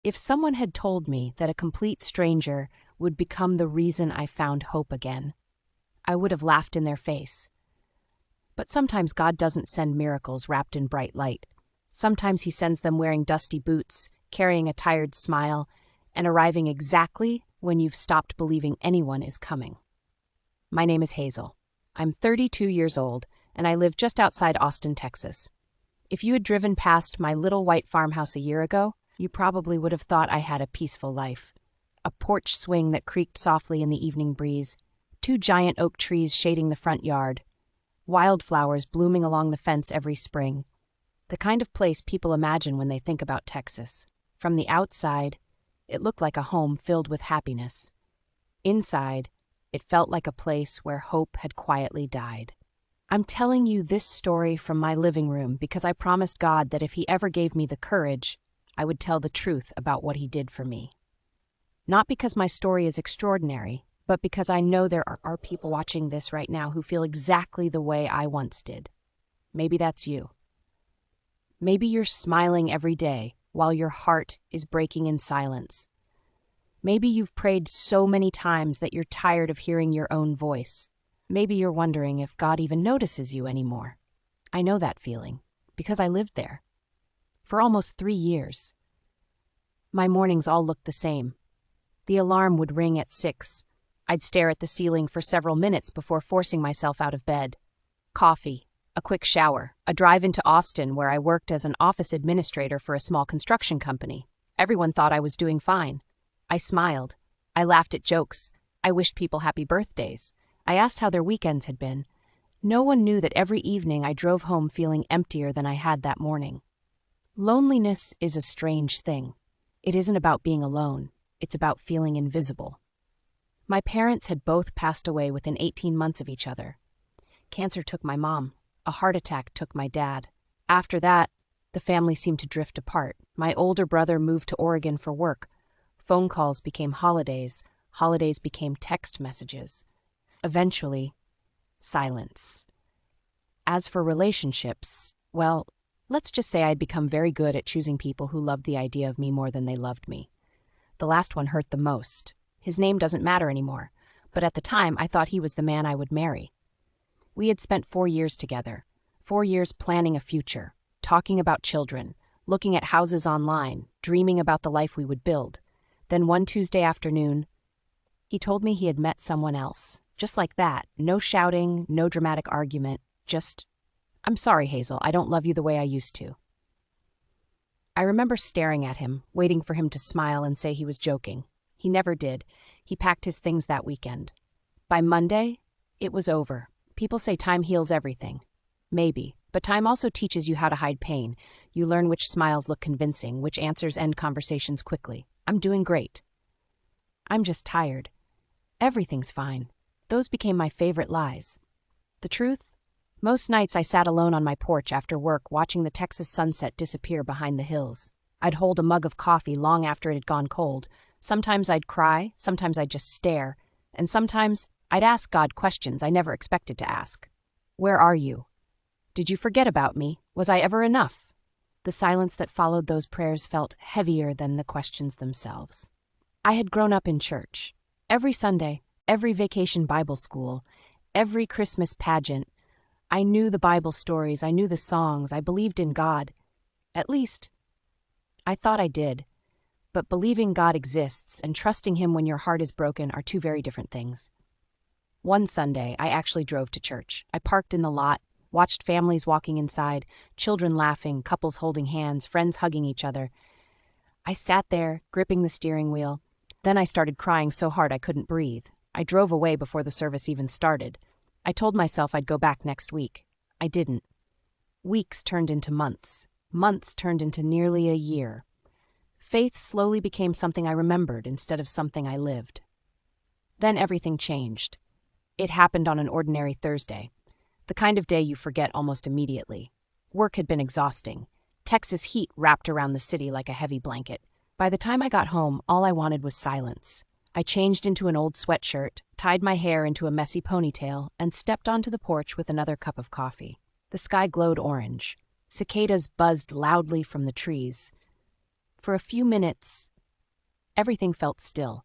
If someone had told me that a complete stranger would become the reason I found hope again, I would have laughed in their face. But sometimes God doesn't send miracles wrapped in bright light. Sometimes he sends them wearing dusty boots, carrying a tired smile, and arriving exactly when you've stopped believing anyone is coming. My name is Hazel. I'm 32 years old, and I live just outside Austin, Texas. If you had driven past my little white farmhouse a year ago, you probably would have thought I had a peaceful life. A porch swing that creaked softly in the evening breeze, 2 giant oak trees shading the front yard, wildflowers blooming along the fence every spring. The kind of place people imagine when they think about Texas. From the outside, it looked like a home filled with happiness. Inside, it felt like a place where hope had quietly died. I'm telling you this story from my living room because I promised God that if he ever gave me the courage, I would tell the truth about what he did for me. Not because my story is extraordinary, but because I know there are people watching this right now who feel exactly the way I once did. Maybe that's you. Maybe you're smiling every day while your heart is breaking in silence. Maybe you've prayed so many times that you're tired of hearing your own voice. Maybe you're wondering if God even notices you anymore. I know that feeling, because I lived there. For almost 3 years. My mornings all looked the same. The alarm would ring at 6. I'd stare at the ceiling for several minutes before forcing myself out of bed. Coffee, a quick shower, a drive into Austin where I worked as an office administrator for a small construction company. Everyone thought I was doing fine. I smiled. I laughed at jokes. I wished people happy birthdays. I asked how their weekends had been. No one knew that every evening I drove home feeling emptier than I had that morning. Loneliness is a strange thing. It isn't about being alone. It's about feeling invisible. My parents had both passed away within 18 months of each other. Cancer took my mom. A heart attack took my dad. After that, the family seemed to drift apart. My older brother moved to Oregon for work. Phone calls became holidays. Holidays became text messages. Eventually, silence. As for relationships, well, let's just say I'd become very good at choosing people who loved the idea of me more than they loved me. The last one hurt the most. His name doesn't matter anymore, but at the time I thought he was the man I would marry. We had spent 4 years together, 4 years planning a future, talking about children, looking at houses online, dreaming about the life we would build. Then one Tuesday afternoon, he told me he had met someone else. Just like that, no shouting, no dramatic argument, just, "I'm sorry, Hazel, I don't love you the way I used to." I remember staring at him, waiting for him to smile and say he was joking. He never did. He packed his things that weekend. By Monday, it was over. People say time heals everything. Maybe, but time also teaches you how to hide pain. You learn which smiles look convincing, which answers end conversations quickly. I'm doing great. I'm just tired. Everything's fine. Those became my favorite lies. The truth? Most nights I sat alone on my porch after work watching the Texas sunset disappear behind the hills. I'd hold a mug of coffee long after it had gone cold. Sometimes I'd cry, sometimes I'd just stare, and sometimes I'd ask God questions I never expected to ask. Where are you? Did you forget about me? Was I ever enough? The silence that followed those prayers felt heavier than the questions themselves. I had grown up in church. Every Sunday, every vacation Bible school, every Christmas pageant, I knew the Bible stories, I knew the songs, I believed in God. At least, I thought I did. But believing God exists and trusting him when your heart is broken are two very different things. One Sunday, I actually drove to church. I parked in the lot, watched families walking inside, children laughing, couples holding hands, friends hugging each other. I sat there, gripping the steering wheel. Then I started crying so hard I couldn't breathe. I drove away before the service even started. I told myself I'd go back next week. I didn't. Weeks turned into months. Months turned into nearly a year. Faith slowly became something I remembered instead of something I lived. Then everything changed. It happened on an ordinary Thursday, the kind of day you forget almost immediately. Work had been exhausting. Texas heat wrapped around the city like a heavy blanket. By the time I got home, all I wanted was silence. I changed into an old sweatshirt, tied my hair into a messy ponytail, and stepped onto the porch with another cup of coffee. The sky glowed orange. Cicadas buzzed loudly from the trees. For a few minutes, Everything felt still.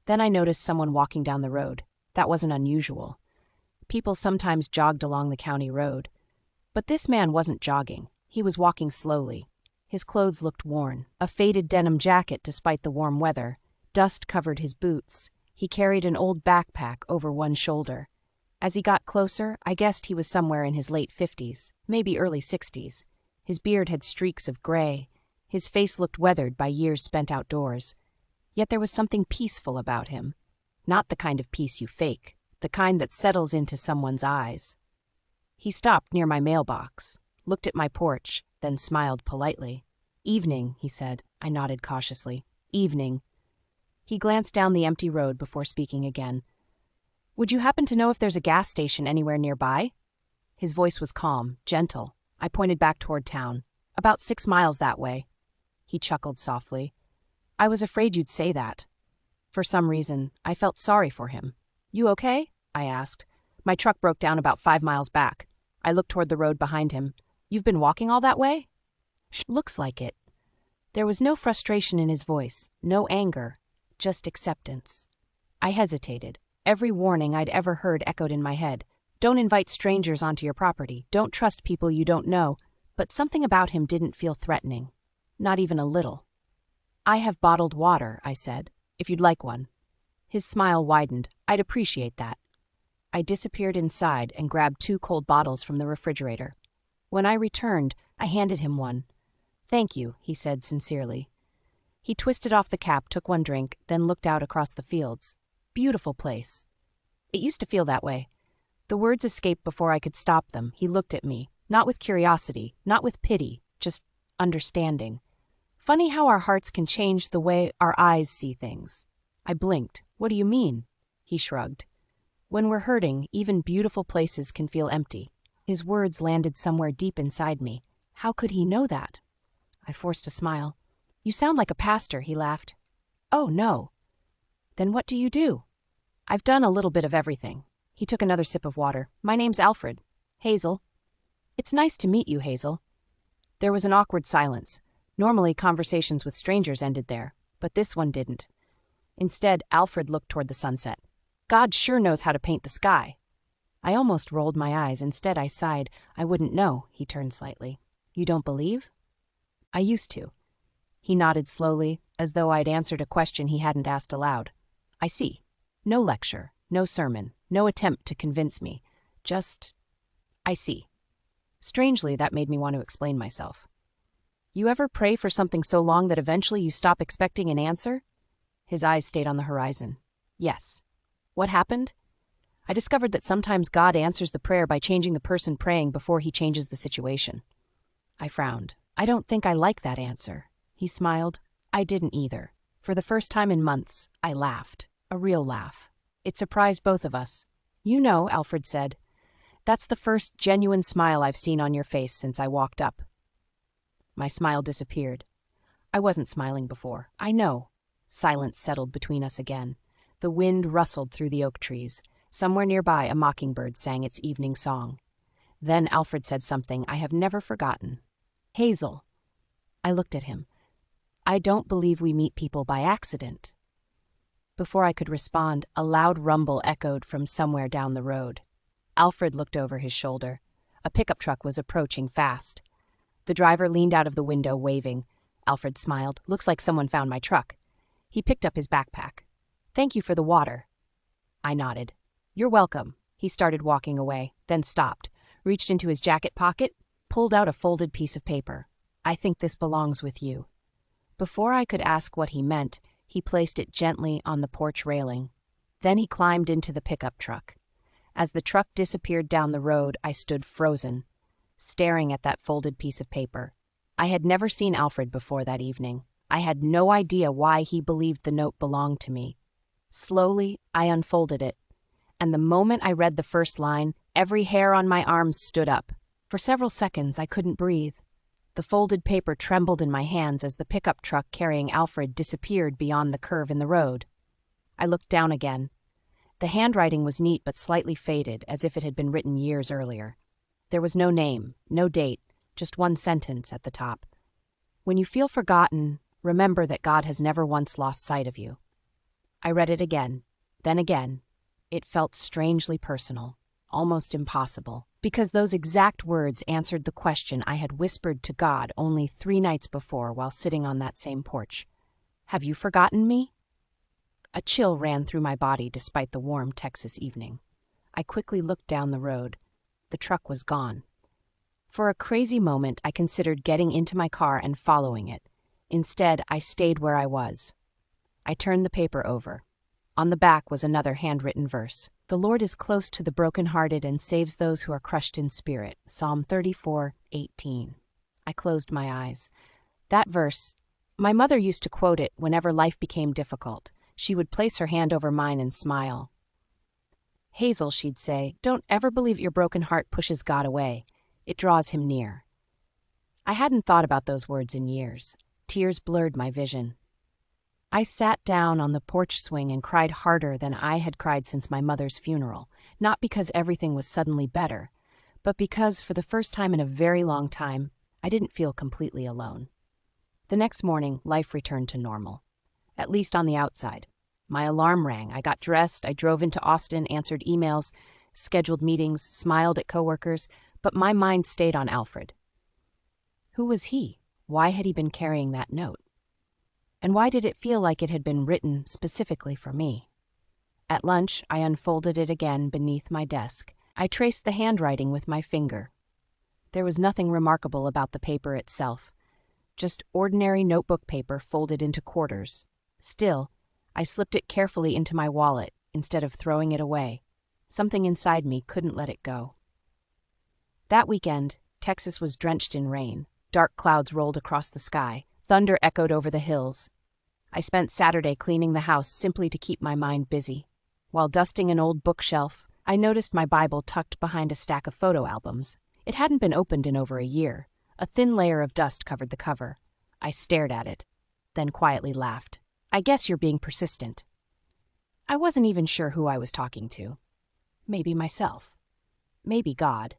Then I noticed someone walking down the road. That wasn't unusual. People sometimes jogged along the county road. But this man wasn't jogging. He was walking slowly. His clothes looked worn, a faded denim jacket despite the warm weather. Dust covered his boots. He carried an old backpack over one shoulder. As he got closer, I guessed he was somewhere in his late 50s, maybe early 60s. His beard had streaks of gray. His face looked weathered by years spent outdoors. Yet there was something peaceful about him. Not the kind of peace you fake, the kind that settles into someone's eyes. He stopped near my mailbox, looked at my porch, then smiled politely. "Evening," he said. I nodded cautiously. "Evening." He glanced down the empty road before speaking again. "Would you happen to know if there's a gas station anywhere nearby?" His voice was calm, gentle. I pointed back toward town. "About 6 miles that way." He chuckled softly. "I was afraid you'd say that." For some reason, I felt sorry for him. "You okay?" I asked. "My truck broke down about 5 miles back." I looked toward the road behind him. "You've been walking all that way?" "Looks like it." There was no frustration in his voice, no anger, just acceptance. I hesitated. Every warning I'd ever heard echoed in my head. Don't invite strangers onto your property. Don't trust people you don't know. But something about him didn't feel threatening. Not even a little. "I have bottled water," I said, "if you'd like one." His smile widened. "I'd appreciate that." I disappeared inside and grabbed 2 cold bottles from the refrigerator. When I returned, I handed him one. "Thank you," he said sincerely. He twisted off the cap, took one drink, then looked out across the fields. Beautiful place. It used to feel that way. The words escaped before I could stop them. He looked at me, not with curiosity, not with pity, just understanding. Funny how our hearts can change the way our eyes see things. I blinked. "What do you mean?" He shrugged. "When we're hurting, even beautiful places can feel empty." His words landed somewhere deep inside me. How could he know that? I forced a smile. "You sound like a pastor," he laughed. "Oh, no." "Then what do you do?" "I've done a little bit of everything." He took another sip of water. "My name's Alfred. Hazel." "It's nice to meet you, Hazel." There was an awkward silence. Normally, conversations with strangers ended there, but this one didn't. Instead, Alfred looked toward the sunset. "God sure knows how to paint the sky." I almost rolled my eyes. Instead, I sighed. "I wouldn't know." He turned slightly. "You don't believe?" "I used to." He nodded slowly, as though I'd answered a question he hadn't asked aloud. "I see. No lecture, no sermon, no attempt to convince me. Just, I see." Strangely, that made me want to explain myself. "You ever pray for something so long that eventually you stop expecting an answer?" His eyes stayed on the horizon. "Yes." "What happened?" "I discovered that sometimes God answers the prayer by changing the person praying before he changes the situation." I frowned. "I don't think I like that answer." He smiled. I didn't either. For the first time in months, I laughed. A real laugh. It surprised both of us. "You know," Alfred said, "that's the first genuine smile I've seen on your face since I walked up." My smile disappeared. I wasn't smiling before. I know. Silence settled between us again. The wind rustled through the oak trees. Somewhere nearby, a mockingbird sang its evening song. Then Alfred said something I have never forgotten. "Hazel." I looked at him. "I don't believe we meet people by accident." Before I could respond, a loud rumble echoed from somewhere down the road. Alfred looked over his shoulder. A pickup truck was approaching fast. The driver leaned out of the window, waving. Alfred smiled. "Looks like someone found my truck." He picked up his backpack. "Thank you for the water." I nodded. "You're welcome." He started walking away, then stopped, reached into his jacket pocket, pulled out a folded piece of paper. "I think this belongs with you." Before I could ask what he meant, he placed it gently on the porch railing. Then he climbed into the pickup truck. As the truck disappeared down the road, I stood frozen, staring at that folded piece of paper. I had never seen Alfred before that evening. I had no idea why he believed the note belonged to me. Slowly, I unfolded it, and the moment I read the first line, every hair on my arms stood up. For several seconds, I couldn't breathe. The folded paper trembled in my hands as the pickup truck carrying Alfred disappeared beyond the curve in the road. I looked down again. The handwriting was neat but slightly faded, as if it had been written years earlier. There was no name, no date, just one sentence at the top. "When you feel forgotten, Remember that God has never once lost sight of you. I read it again, then again. It felt strangely personal, almost impossible, because those exact words answered the question I had whispered to God only 3 nights before while sitting on that same porch. Have you forgotten me? A chill ran through my body despite the warm Texas evening. I quickly looked down the road. The truck was gone. For a crazy moment, I considered getting into my car and following it. Instead, I stayed where I was. I turned the paper over. On the back was another handwritten verse. The Lord is close to the brokenhearted and saves those who are crushed in spirit. Psalm 34:18. I closed my eyes. That verse, my mother used to quote it whenever life became difficult. She would place her hand over mine and smile. Hazel, she'd say, don't ever believe your broken heart pushes God away. It draws him near. I hadn't thought about those words in years. Tears blurred my vision. I sat down on the porch swing and cried harder than I had cried since my mother's funeral, not because everything was suddenly better, but because, for the first time in a very long time, I didn't feel completely alone. The next morning, life returned to normal, at least on the outside. My alarm rang, I got dressed, I drove into Austin, answered emails, scheduled meetings, smiled at coworkers, but my mind stayed on Alfred. Who was he? Why had he been carrying that note? And why did it feel like it had been written specifically for me? At lunch, I unfolded it again beneath my desk. I traced the handwriting with my finger. There was nothing remarkable about the paper itself, just ordinary notebook paper folded into quarters. Still, I slipped it carefully into my wallet instead of throwing it away. Something inside me couldn't let it go. That weekend, Texas was drenched in rain. Dark clouds rolled across the sky. Thunder echoed over the hills. I spent Saturday cleaning the house simply to keep my mind busy. While dusting an old bookshelf, I noticed my Bible tucked behind a stack of photo albums. It hadn't been opened in over a year. A thin layer of dust covered the cover. I stared at it, then quietly laughed. I guess you're being persistent. I wasn't even sure who I was talking to. Maybe myself. Maybe God.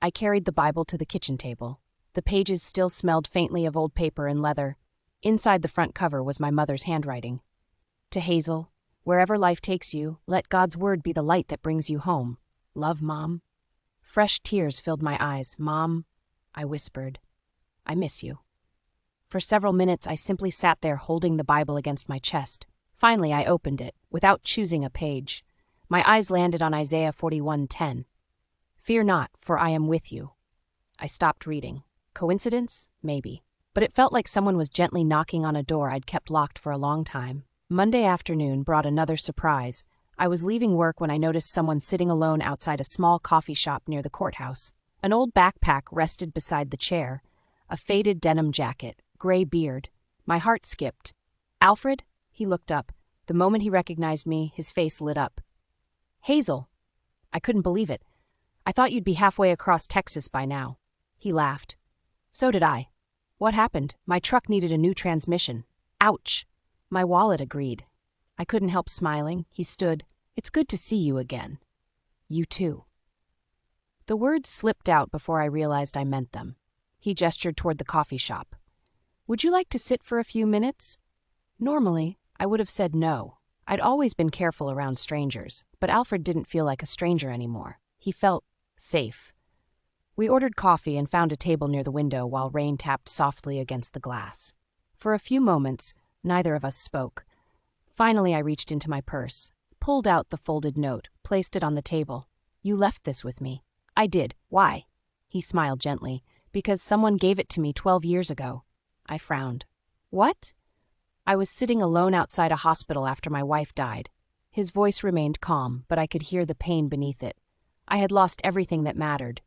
I carried the Bible to the kitchen table. The pages still smelled faintly of old paper and leather. Inside the front cover was my mother's handwriting. To Hazel, wherever life takes you, let God's word be the light that brings you home. Love, Mom. Fresh tears filled my eyes. Mom, I whispered, I miss you. For several minutes, I simply sat there holding the Bible against my chest. Finally, I opened it, without choosing a page. My eyes landed on Isaiah 41:10. Fear not, for I am with you. I stopped reading. Coincidence? Maybe. But it felt like someone was gently knocking on a door I'd kept locked for a long time. Monday afternoon brought another surprise. I was leaving work when I noticed someone sitting alone outside a small coffee shop near the courthouse. An old backpack rested beside the chair, a faded denim jacket, gray beard. My heart skipped. Alfred? He looked up. The moment he recognized me, his face lit up. Hazel! I couldn't believe it. I thought you'd be halfway across Texas by now. He laughed. So did I. What happened? My truck needed a new transmission. Ouch! My wallet agreed. I couldn't help smiling. He stood. It's good to see you again. You too. The words slipped out before I realized I meant them. He gestured toward the coffee shop. Would you like to sit for a few minutes? Normally, I would have said no. I'd always been careful around strangers, but Alfred didn't feel like a stranger anymore. He felt safe. We ordered coffee and found a table near the window while rain tapped softly against the glass. For a few moments, neither of us spoke. Finally, I reached into my purse, pulled out the folded note, placed it on the table. You left this with me. I did. Why? He smiled gently. Because someone gave it to me 12 years ago. I frowned. What? I was sitting alone outside a hospital after my wife died. His voice remained calm, but I could hear the pain beneath it. I had lost everything that mattered.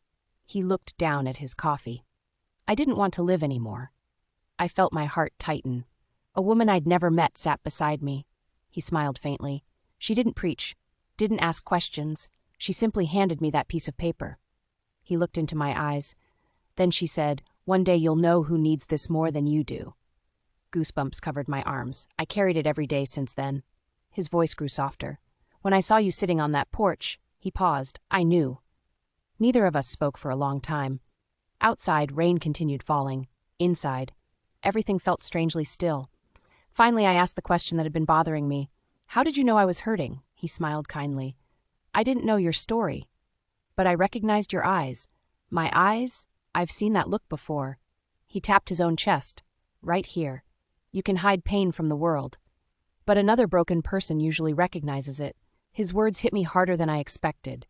He looked down at his coffee. I didn't want to live anymore. I felt my heart tighten. A woman I'd never met sat beside me. He smiled faintly. She didn't preach, didn't ask questions. She simply handed me that piece of paper. He looked into my eyes. Then she said, "One day you'll know who needs this more than you do." Goosebumps covered my arms. I carried it every day since then. His voice grew softer. When I saw you sitting on that porch, he paused. I knew. Neither of us spoke for a long time. Outside, rain continued falling. Inside, everything felt strangely still. Finally, I asked the question that had been bothering me. How did you know I was hurting? He smiled kindly. I didn't know your story, but I recognized your eyes. My eyes? I've seen that look before. He tapped his own chest. Right here. You can hide pain from the world. But another broken person usually recognizes it. His words hit me harder than I expected.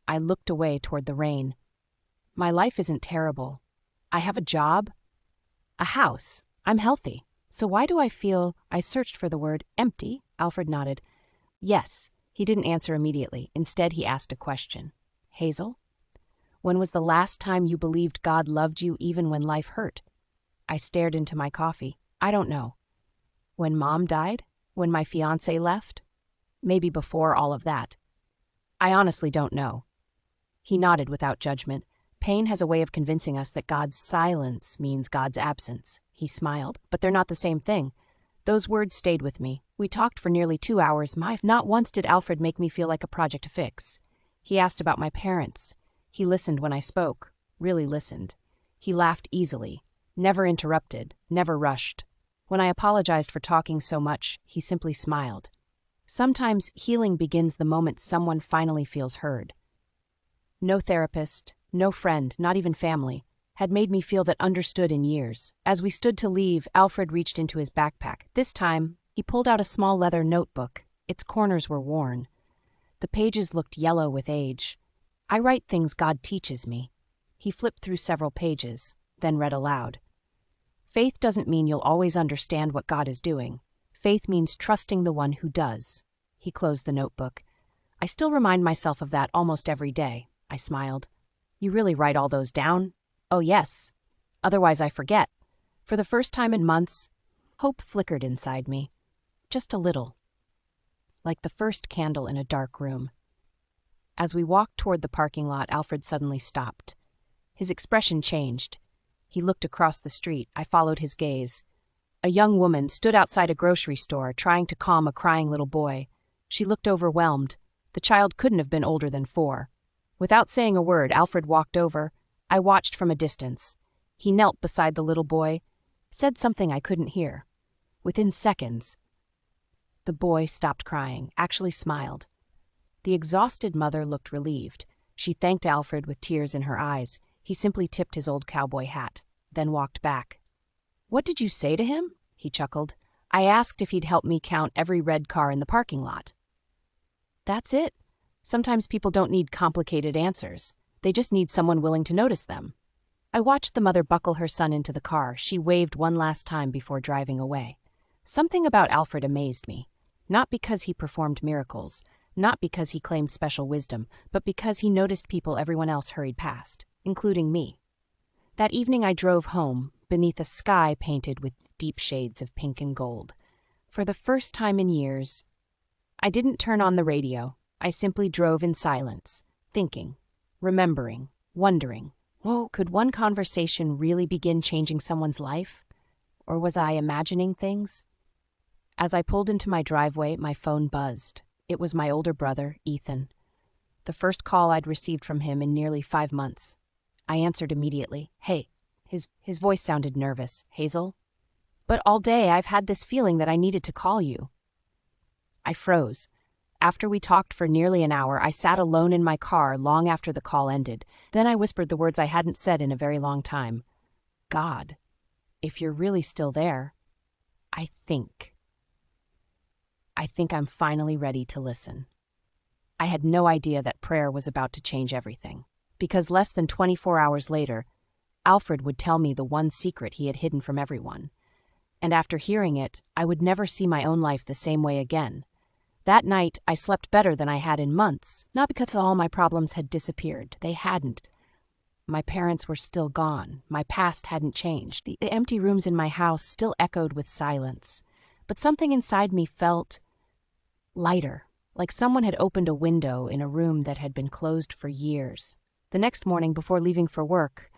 I looked away toward the rain. My life isn't terrible. I have a job, a house. I'm healthy. So why do I feel— I searched for the word empty? Alfred nodded. Yes. He didn't answer immediately. Instead, he asked a question. Hazel? When was the last time you believed God loved you even when life hurt? I stared into my coffee. I don't know. When Mom died? When my fiancé left? Maybe before all of that. I honestly don't know. He nodded without judgment. Pain has a way of convincing us that God's silence means God's absence. He smiled, but they're not the same thing. Those words stayed with me. We talked for nearly 2 hours. Not once did Alfred make me feel like a project to fix. He asked about my parents. He listened when I spoke, really listened. He laughed easily, never interrupted, never rushed. When I apologized for talking so much, he simply smiled. Sometimes healing begins the moment someone finally feels heard. No therapist, no friend, not even family, had made me feel that understood in years. As we stood to leave, Alfred reached into his backpack. This time, he pulled out a small leather notebook. Its corners were worn. The pages looked yellow with age. I write things God teaches me. He flipped through several pages, then read aloud. Faith doesn't mean you'll always understand what God is doing. Faith means trusting the one who does. He closed the notebook. I still remind myself of that almost every day. I smiled. You really write all those down? Oh, yes. Otherwise I forget. For the first time in months, hope flickered inside me. Just a little. Like the first candle in a dark room. As we walked toward the parking lot, Alfred suddenly stopped. His expression changed. He looked across the street. I followed his gaze. A young woman stood outside a grocery store, trying to calm a crying little boy. She looked overwhelmed. The child couldn't have been older than 4. Without saying a word, Alfred walked over. I watched from a distance. He knelt beside the little boy, said something I couldn't hear. Within seconds, the boy stopped crying, actually smiled. The exhausted mother looked relieved. She thanked Alfred with tears in her eyes. He simply tipped his old cowboy hat, then walked back. What did you say to him? He chuckled. I asked if he'd help me count every red car in the parking lot. That's it. Sometimes people don't need complicated answers. They just need someone willing to notice them. I watched the mother buckle her son into the car. She waved one last time before driving away. Something about Alfred amazed me. Not because he performed miracles, not because he claimed special wisdom, but because he noticed people everyone else hurried past, including me. That evening I drove home, beneath a sky painted with deep shades of pink and gold. For the first time in years, I didn't turn on the radio. I simply drove in silence, thinking, remembering, wondering, whoa, could one conversation really begin changing someone's life? Or was I imagining things? As I pulled into my driveway, my phone buzzed. It was my older brother, Ethan. The first call I'd received from him in nearly 5 months. I answered immediately. Hey. His voice sounded nervous. Hazel? But all day I've had this feeling that I needed to call you. I froze. After we talked for nearly an hour, I sat alone in my car long after the call ended. Then I whispered the words I hadn't said in a very long time. God, if you're really still there, I think I'm finally ready to listen. I had no idea that prayer was about to change everything, because less than 24 hours later, Alfred would tell me the one secret he had hidden from everyone. And after hearing it, I would never see my own life the same way again. That night, I slept better than I had in months, not because all my problems had disappeared. They hadn't. My parents were still gone. My past hadn't changed. The empty rooms in my house still echoed with silence. But something inside me felt lighter, like someone had opened a window in a room that had been closed for years. The next morning, before leaving for work,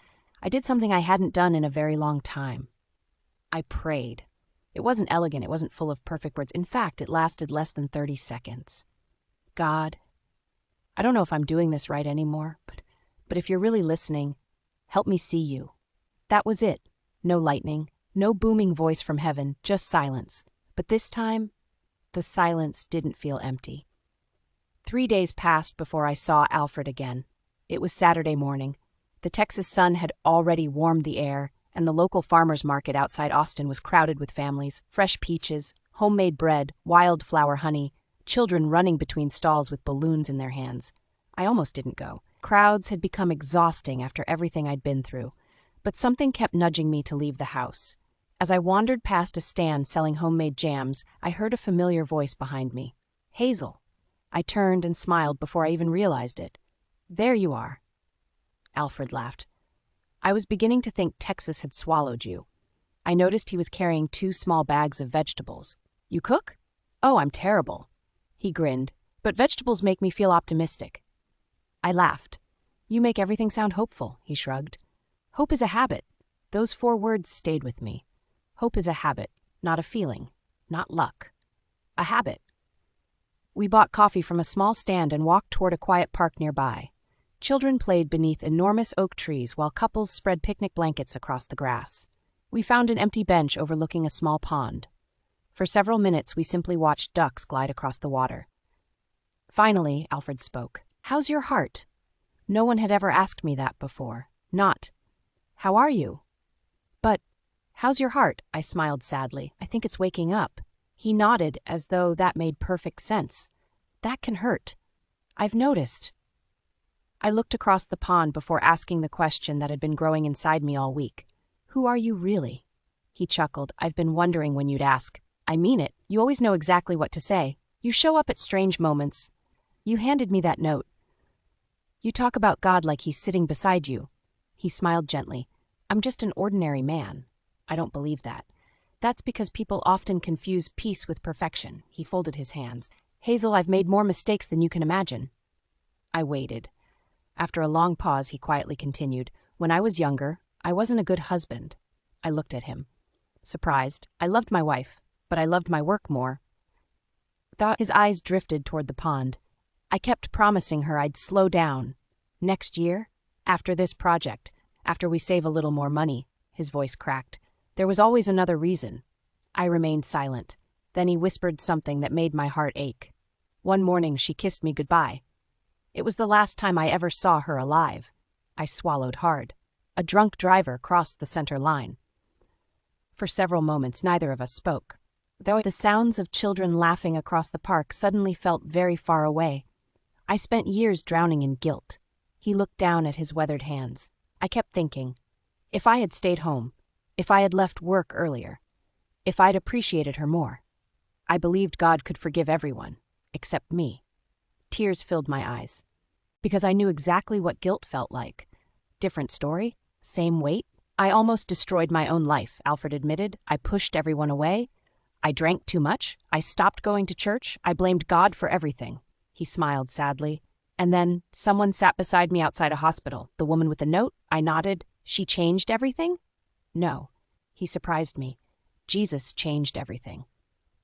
I did something I hadn't done in a very long time. I prayed. It wasn't elegant, it wasn't full of perfect words. In fact, it lasted less than 30 seconds. God, I don't know if I'm doing this right anymore, but if you're really listening, help me see you. That was it. No lightning, no booming voice from heaven, just silence. But this time, the silence didn't feel empty. 3 days passed before I saw Alfred again. It was Saturday morning. The Texas sun had already warmed the air, and the local farmers market outside Austin was crowded with families, fresh peaches, homemade bread, wildflower honey, children running between stalls with balloons in their hands. I almost didn't go. Crowds had become exhausting after everything I'd been through, but something kept nudging me to leave the house. As I wandered past a stand selling homemade jams, I heard a familiar voice behind me. Hazel. I turned and smiled before I even realized it. There you are. Alfred laughed. I was beginning to think Texas had swallowed you. I noticed he was carrying 2 small bags of vegetables. You cook? Oh, I'm terrible. He grinned, but vegetables make me feel optimistic. I laughed. You make everything sound hopeful, he shrugged. Hope is a habit. Those 4 words stayed with me. Hope is a habit, not a feeling, not luck. A habit. We bought coffee from a small stand and walked toward a quiet park nearby. Children played beneath enormous oak trees while couples spread picnic blankets across the grass. We found an empty bench overlooking a small pond. For several minutes, we simply watched ducks glide across the water. Finally, Alfred spoke. How's your heart? No one had ever asked me that before. Not, how are you? But, how's your heart? I smiled sadly. I think it's waking up. He nodded as though that made perfect sense. That can hurt. I've noticed. I looked across the pond before asking the question that had been growing inside me all week. Who are you really? He chuckled. I've been wondering when you'd ask. I mean it. You always know exactly what to say. You show up at strange moments. You handed me that note. You talk about God like he's sitting beside you. He smiled gently. I'm just an ordinary man. I don't believe that. That's because people often confuse peace with perfection. He folded his hands. Hazel, I've made more mistakes than you can imagine. I waited. After a long pause, he quietly continued. When I was younger, I wasn't a good husband. I looked at him. Surprised. I loved my wife, but I loved my work more. His eyes drifted toward the pond. I kept promising her I'd slow down. Next year, after this project, after we save a little more money, his voice cracked. There was always another reason. I remained silent. Then he whispered something that made my heart ache. One morning, she kissed me goodbye. It was the last time I ever saw her alive. I swallowed hard. A drunk driver crossed the center line. For several moments, neither of us spoke, though the sounds of children laughing across the park suddenly felt very far away. I spent years drowning in guilt. He looked down at his weathered hands. I kept thinking, if I had stayed home, if I had left work earlier, if I'd appreciated her more. I believed God could forgive everyone, except me. Tears filled my eyes, because I knew exactly what guilt felt like. Different story, same weight. I almost destroyed my own life, Alfred admitted. I pushed everyone away. I drank too much. I stopped going to church. I blamed God for everything. He smiled sadly. And then someone sat beside me outside a hospital. The woman with the note? I nodded. She changed everything? No. He surprised me. Jesus changed everything.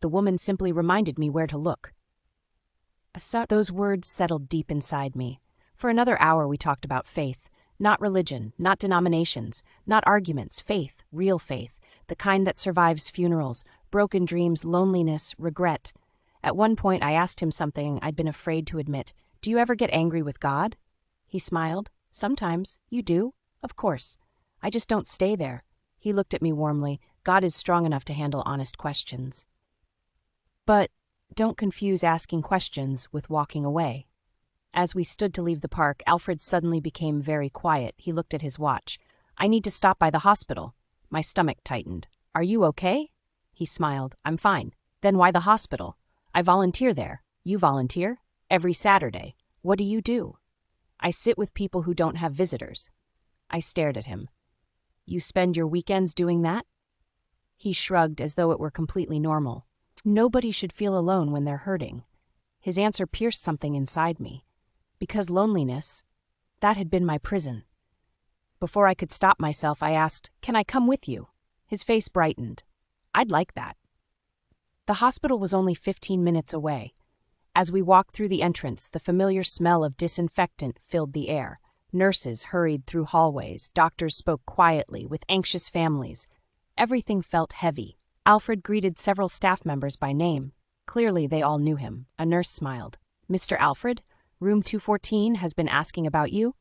The woman simply reminded me where to look. Those words settled deep inside me. For another hour we talked about faith. Not religion, not denominations, not arguments. Faith, real faith. The kind that survives funerals, broken dreams, loneliness, regret. At one point I asked him something I'd been afraid to admit. Do you ever get angry with God? He smiled. Sometimes. You do? Of course. I just don't stay there. He looked at me warmly. God is strong enough to handle honest questions. But don't confuse asking questions with walking away. As we stood to leave the park, Alfred suddenly became very quiet. He looked at his watch. I need to stop by the hospital. My stomach tightened. Are you okay? He smiled. I'm fine. Then why the hospital? I volunteer there. You volunteer? Every Saturday. What do you do? I sit with people who don't have visitors. I stared at him. You spend your weekends doing that? He shrugged as though it were completely normal. Nobody should feel alone when they're hurting. His answer pierced something inside me. Because loneliness, that had been my prison. Before I could stop myself, I asked, Can I come with you? His face brightened. I'd like that. The hospital was only 15 minutes away. As we walked through the entrance, the familiar smell of disinfectant filled the air. Nurses hurried through hallways. Doctors spoke quietly with anxious families. Everything felt heavy. Alfred greeted several staff members by name. Clearly, they all knew him. A nurse smiled. "Mr. Alfred, room 214 has been asking about you."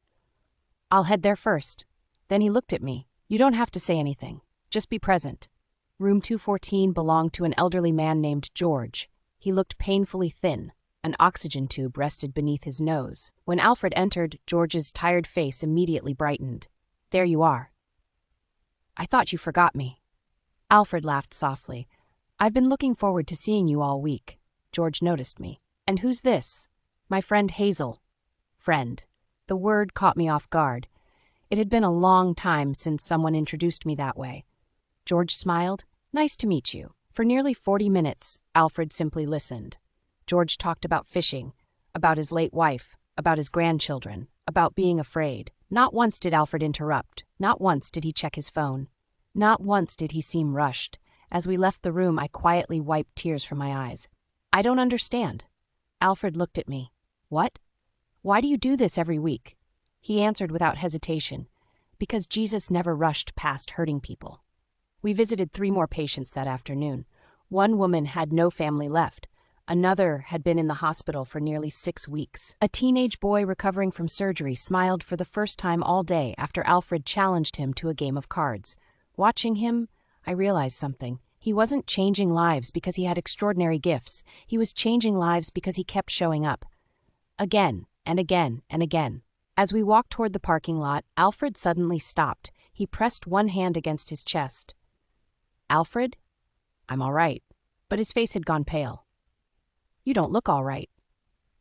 "I'll head there first." Then he looked at me. "You don't have to say anything. Just be present." Room 214 belonged to an elderly man named George. He looked painfully thin. An oxygen tube rested beneath his nose. When Alfred entered, George's tired face immediately brightened. "There you are." "I thought you forgot me." Alfred laughed softly. "I've been looking forward to seeing you all week." George noticed me. "And who's this?" "My friend Hazel." Friend. The word caught me off guard. It had been a long time since someone introduced me that way. George smiled. "Nice to meet you." For nearly 40 minutes, Alfred simply listened. George talked about fishing, about his late wife, about his grandchildren, about being afraid. Not once did Alfred interrupt. Not once did he check his phone. Not once did he seem rushed. As we left the room, I quietly wiped tears from my eyes. "I don't understand." Alfred looked at me. "What? Why do you do this every week?" He answered without hesitation. "Because Jesus never rushed past hurting people." We visited 3 more patients that afternoon. One woman had no family left. Another had been in the hospital for nearly 6 weeks. A teenage boy recovering from surgery smiled for the first time all day after Alfred challenged him to a game of cards. Watching him, I realized something. He wasn't changing lives because he had extraordinary gifts. He was changing lives because he kept showing up. Again, and again, and again. As we walked toward the parking lot, Alfred suddenly stopped. He pressed one hand against his chest. "Alfred?" "I'm all right." But his face had gone pale. "You don't look all right."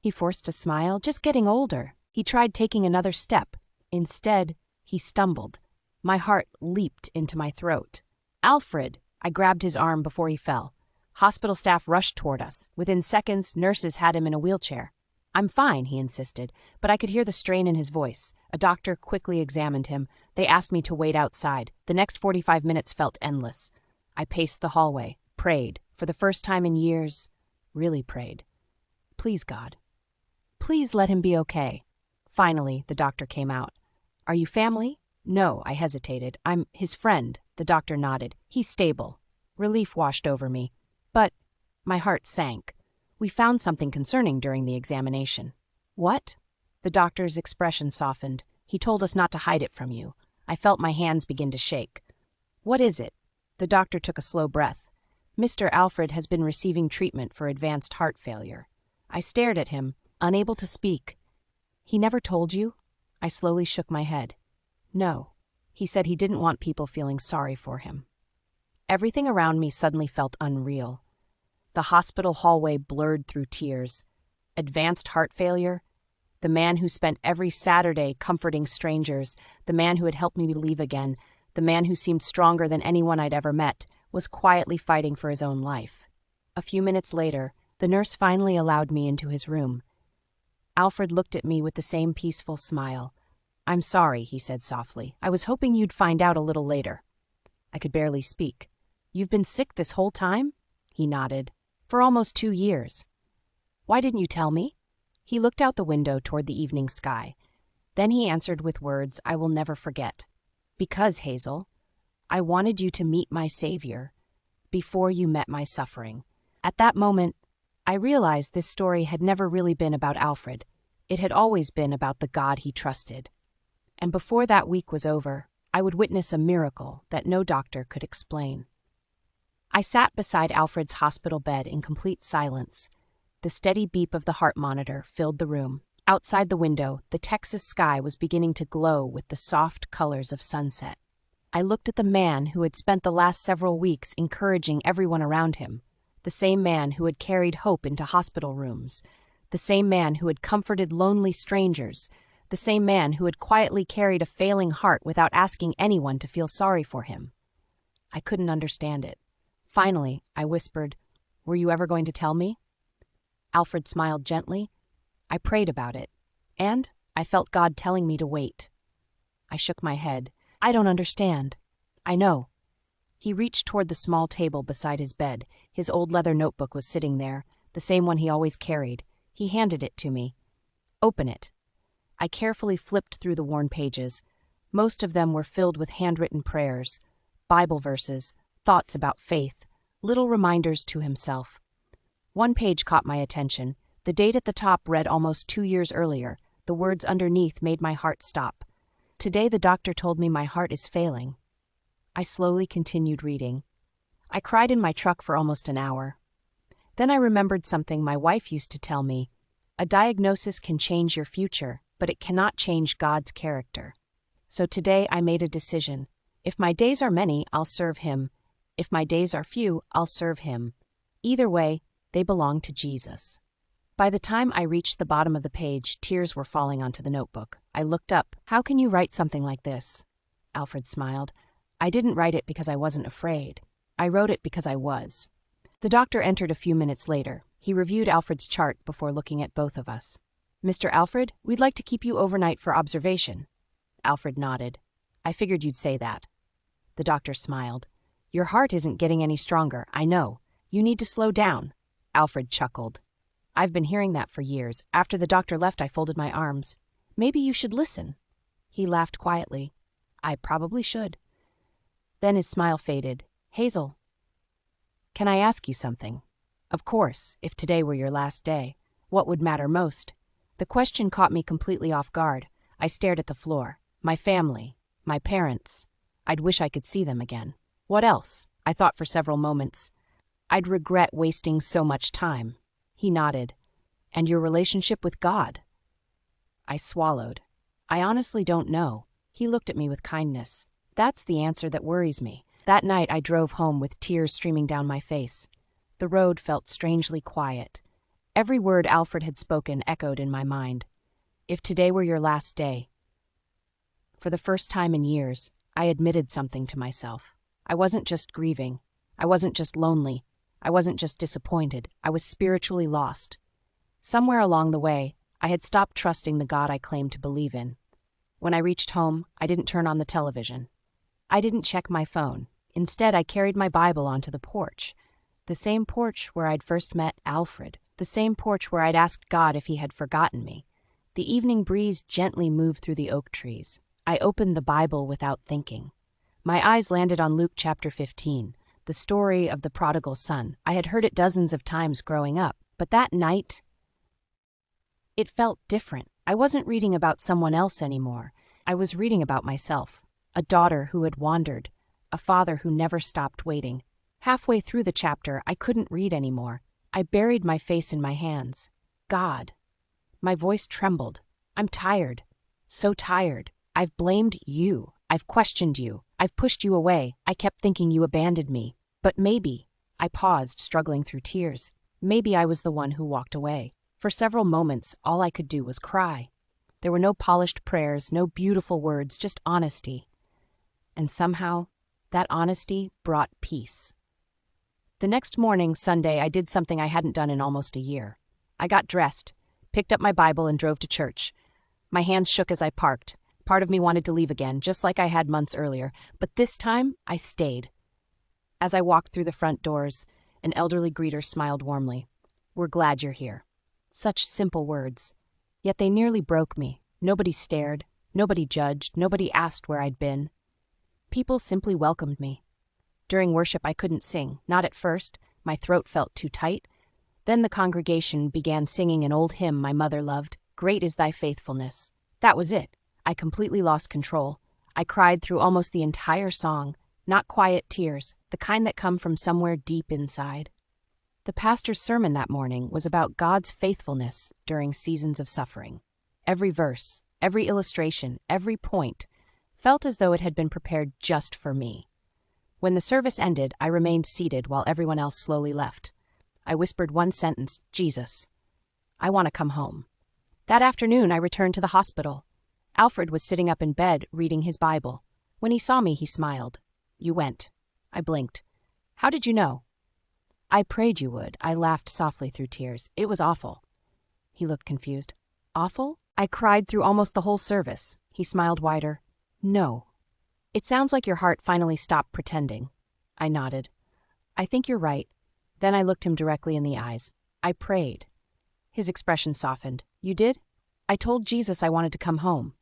He forced a smile. "Just getting older." He tried taking another step. Instead, he stumbled. My heart leaped into my throat. "Alfred!" I grabbed his arm before he fell. Hospital staff rushed toward us. Within seconds, nurses had him in a wheelchair. "I'm fine," he insisted, but I could hear the strain in his voice. A doctor quickly examined him. They asked me to wait outside. The next 45 minutes felt endless. I paced the hallway, prayed. For the first time in years, really prayed. "Please, God. Please let him be okay." Finally, the doctor came out. "Are you family?" "No," I hesitated. "I'm his friend." The doctor nodded. "He's stable." Relief washed over me. But my heart sank. "We found something concerning during the examination." "What?" The doctor's expression softened. "He told us not to hide it from you." I felt my hands begin to shake. "What is it?" The doctor took a slow breath. "Mr. Alfred has been receiving treatment for advanced heart failure." I stared at him, unable to speak. "He never told you?" I slowly shook my head. "No." He said he didn't want people feeling sorry for him. Everything around me suddenly felt unreal. The hospital hallway blurred through tears. Advanced heart failure? The man who spent every Saturday comforting strangers, the man who had helped me believe again, the man who seemed stronger than anyone I'd ever met, was quietly fighting for his own life. A few minutes later, the nurse finally allowed me into his room. Alfred looked at me with the same peaceful smile. "I'm sorry," he said softly. "I was hoping you'd find out a little later." I could barely speak. "You've been sick this whole time?" He nodded. "For almost 2 years." "Why didn't you tell me?" He looked out the window toward the evening sky. Then he answered with words I will never forget. "Because, Hazel, I wanted you to meet my Savior before you met my suffering." At that moment, I realized this story had never really been about Alfred. It had always been about the God he trusted. And before that week was over, I would witness a miracle that no doctor could explain. I sat beside Alfred's hospital bed in complete silence. The steady beep of the heart monitor filled the room. Outside the window, the Texas sky was beginning to glow with the soft colors of sunset. I looked at the man who had spent the last several weeks encouraging everyone around him, the same man who had carried hope into hospital rooms, the same man who had comforted lonely strangers, the same man who had quietly carried a failing heart without asking anyone to feel sorry for him. I couldn't understand it. Finally, I whispered, "Were you ever going to tell me?" Alfred smiled gently. I prayed about it, and I felt God telling me to wait. I shook my head. "I don't understand." "I know." He reached toward the small table beside his bed. His old leather notebook was sitting there, the same one he always carried. He handed it to me. "Open it." I carefully flipped through the worn pages. Most of them were filled with handwritten prayers, Bible verses, thoughts about faith, little reminders to himself. One page caught my attention. The date at the top read almost 2 years earlier. The words underneath made my heart stop. Today the doctor told me my heart is failing. I slowly continued reading. I cried in my truck for almost an hour. Then I remembered something my wife used to tell me. A diagnosis can change your future, but it cannot change God's character. So today I made a decision. If my days are many, I'll serve Him. If my days are few, I'll serve Him. Either way, they belong to Jesus. By the time I reached the bottom of the page, tears were falling onto the notebook. I looked up. "How can you write something like this?" Alfred smiled. "I didn't write it because I wasn't afraid. I wrote it because I was." The doctor entered a few minutes later. He reviewed Alfred's chart before looking at both of us. "Mr. Alfred, we'd like to keep you overnight for observation." Alfred nodded. "I figured you'd say that." The doctor smiled. "Your heart isn't getting any stronger, I know. You need to slow down." Alfred chuckled. "I've been hearing that for years. After the doctor left, I folded my arms. Maybe you should listen." He laughed quietly. "I probably should." Then his smile faded. "Hazel, can I ask you something? Of course, if today were your last day, what would matter most?" The question caught me completely off guard. I stared at the floor. My family, my parents. I'd wish I could see them again. What else? I thought for several moments. I'd regret wasting so much time. He nodded. "And your relationship with God?" I swallowed. "I honestly don't know." He looked at me with kindness. "That's the answer that worries me." That night I drove home with tears streaming down my face. The road felt strangely quiet. Every word Alfred had spoken echoed in my mind. If today were your last day. For the first time in years, I admitted something to myself. I wasn't just grieving. I wasn't just lonely. I wasn't just disappointed. I was spiritually lost. Somewhere along the way, I had stopped trusting the God I claimed to believe in. When I reached home, I didn't turn on the television. I didn't check my phone. Instead, I carried my Bible onto the porch. The same porch where I'd first met Alfred. The same porch where I'd asked God if He had forgotten me. The evening breeze gently moved through the oak trees. I opened the Bible without thinking. My eyes landed on Luke chapter 15, the story of the prodigal son. I had heard it dozens of times growing up, but that night, it felt different. I wasn't reading about someone else anymore. I was reading about myself. A daughter who had wandered. A father who never stopped waiting. Halfway through the chapter, I couldn't read anymore. I buried my face in my hands. "God." My voice trembled. "I'm tired. So tired. I've blamed you. I've questioned you. I've pushed you away. I kept thinking you abandoned me. But maybe," I paused, struggling through tears, "maybe I was the one who walked away." For several moments, all I could do was cry. There were no polished prayers, no beautiful words, just honesty. And somehow, that honesty brought peace. The next morning, Sunday, I did something I hadn't done in almost a year. I got dressed, picked up my Bible, and drove to church. My hands shook as I parked. Part of me wanted to leave again, just like I had months earlier, but this time, I stayed. As I walked through the front doors, an elderly greeter smiled warmly. "We're glad you're here." Such simple words. Yet they nearly broke me. Nobody stared, nobody judged, nobody asked where I'd been. People simply welcomed me. During worship, I couldn't sing, not at first. My throat felt too tight. Then the congregation began singing an old hymn my mother loved, "Great is Thy Faithfulness." That was it. I completely lost control. I cried through almost the entire song, not quiet tears, the kind that come from somewhere deep inside. The pastor's sermon that morning was about God's faithfulness during seasons of suffering. Every verse, every illustration, every point felt as though it had been prepared just for me. When the service ended, I remained seated while everyone else slowly left. I whispered one sentence, "Jesus, I want to come home." That afternoon, I returned to the hospital. Alfred was sitting up in bed, reading his Bible. When he saw me, he smiled. "You went." I blinked. "How did you know?" "I prayed you would." I laughed softly through tears. "It was awful." He looked confused. "Awful?" I cried through almost the whole service. He smiled wider. "No. It sounds like your heart finally stopped pretending." I nodded. "I think you're right." Then I looked him directly in the eyes. "I prayed." His expression softened. "You did?" "I told Jesus I wanted to come home."